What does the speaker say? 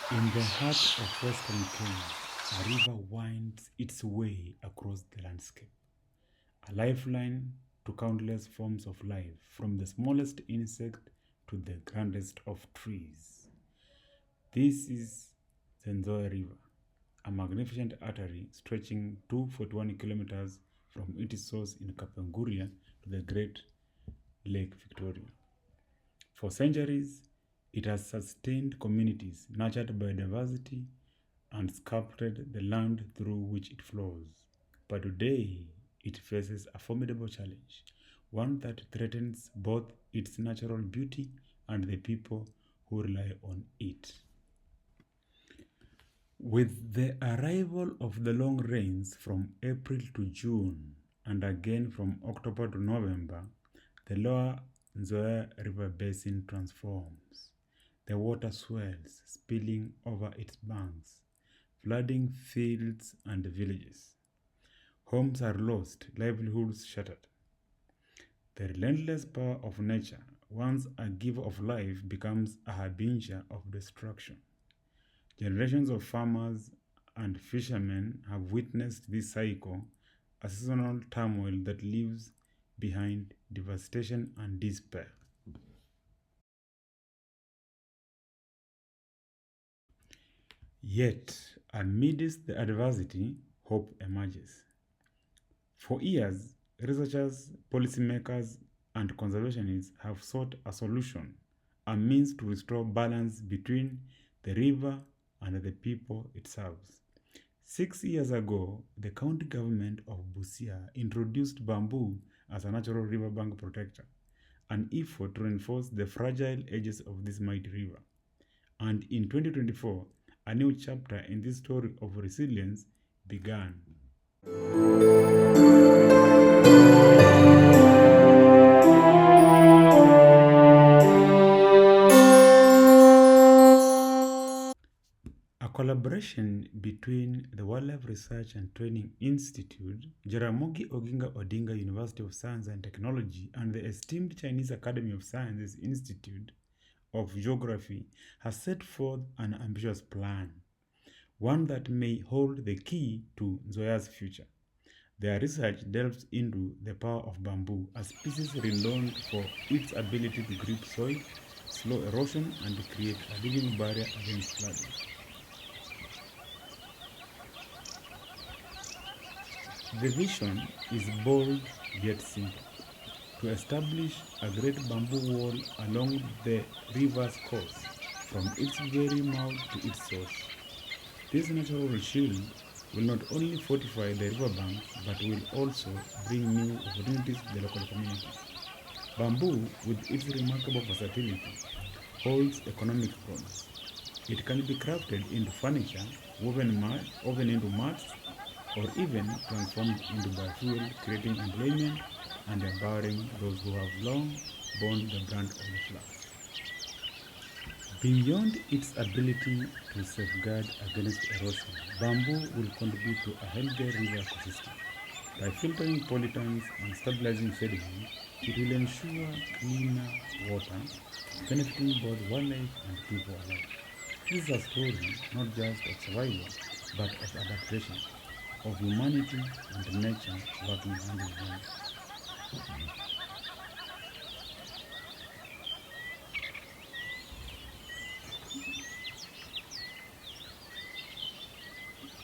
In the heart of Western Kenya, a river winds its way across the landscape, a lifeline to countless forms of life, from the smallest insect to the grandest of trees. This is the Nzoia River, a magnificent artery stretching 241 kilometers from its source in Kapenguria to the Great Lake Victoria. For centuries, it has sustained communities, nurtured biodiversity, and sculpted the land through which it flows. But today, it faces a formidable challenge, one that threatens both its natural beauty and the people who rely on it. With the arrival of the long rains from April to June and again from October to November, the lower Nzoia River Basin transforms. The water swells, spilling over its banks, flooding fields and villages. Homes are lost, livelihoods shattered. The relentless power of nature, once a giver of life, becomes a harbinger of destruction. Generations of farmers and fishermen have witnessed this cycle, a seasonal turmoil that leaves behind devastation and despair. Yet, amidst the adversity, hope emerges. For years, researchers, policymakers, and conservationists have sought a solution, a means to restore balance between the river and the people it serves. 6 years ago, the county government of Busia introduced bamboo as a natural riverbank protector, an effort to reinforce the fragile edges of this mighty river. And in 2024, a new chapter in this story of resilience began. A collaboration between the Wildlife Research and Training Institute, Jaramogi Oginga Odinga University of Science and Technology, and the esteemed Chinese Academy of Sciences Institute of Geography has set forth an ambitious plan, one that may hold the key to Nzoia's future. Their research delves into the power of bamboo, a species renowned for its ability to grip soil, slow erosion, and create a living barrier against flooding. The vision is bold yet simple: to establish a great bamboo wall along the river's course, from its very mouth to its source. This natural shield will not only fortify the riverbanks but will also bring new opportunities to the local communities. Bamboo, with its remarkable versatility, holds economic promise. It can be crafted into furniture, woven into mats, or even transformed into biofuel, creating employment and empowering those who have long borne the brunt of the floods. Beyond its ability to safeguard against erosion, bamboo will contribute to a healthier river ecosystem. By filtering pollutants and stabilizing sediment, it will ensure cleaner water, benefiting both wildlife and people alike. This is a story not just of survival, but of adaptation, of humanity and nature working hand in hand.